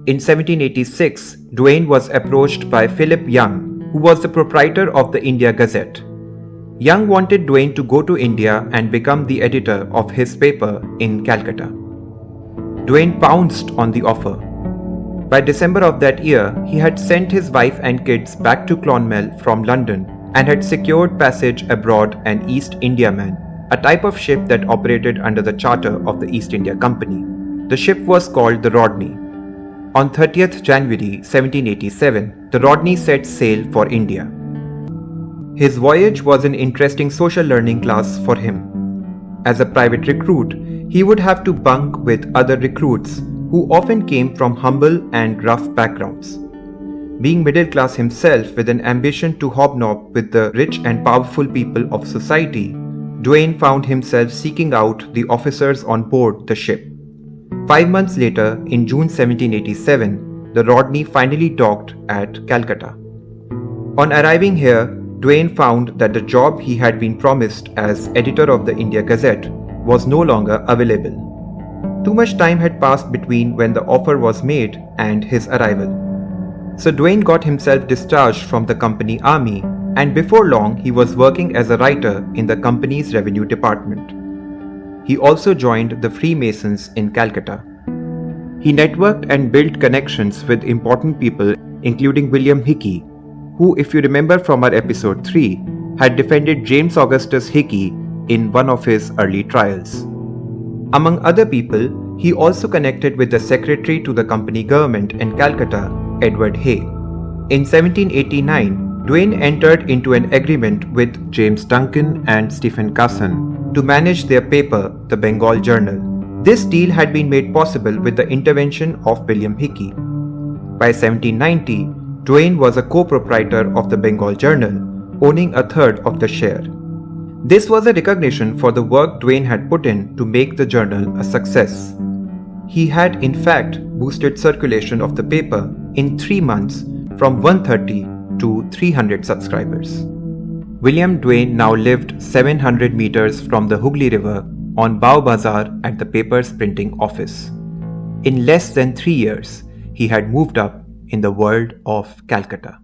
In 1786, Duane was approached by Philip Young, who was the proprietor of the India Gazette. Young wanted Duane to go to India and become the editor of his paper in Calcutta. Duane pounced on the offer. By December of that year, he had sent his wife and kids back to Clonmel from London and had secured passage aboard an East Indiaman, a type of ship that operated under the charter of the East India Company. The ship was called the Rodney. On 30th January 1787, the Rodney set sail for India. His voyage was an interesting social learning class for him. As a private recruit, he would have to bunk with other recruits who often came from humble and rough backgrounds. Being middle class himself with an ambition to hobnob with the rich and powerful people of society, Duane found himself seeking out the officers on board the ship. 5 months later, in June 1787, the Rodney finally docked at Calcutta. On arriving here, Duane found that the job he had been promised as editor of the India Gazette was no longer available. Too much time had passed between when the offer was made and his arrival. So Duane got himself discharged from the company army, and before long he was working as a writer in the company's revenue department. He also joined the Freemasons in Calcutta. He networked and built connections with important people including William Hickey, who, if you remember from our episode 3, had defended James Augustus Hickey in one of his early trials. Among other people, he also connected with the secretary to the company government in Calcutta, Edward Hay. In 1789, Duane entered into an agreement with James Duncan and Stephen Casson to manage their paper, the Bengal Journal. This deal had been made possible with the intervention of William Hickey. By 1790, Duane was a co-proprietor of the Bengal Journal, owning a third of the share. This was a recognition for the work Duane had put in to make the journal a success. He had in fact boosted circulation of the paper in 3 months from 130 to 300 subscribers. William Duane now lived 700 meters from the Hooghly River on Bow Bazaar at the paper's printing office. In less than 3 years, he had moved up in the world of Calcutta.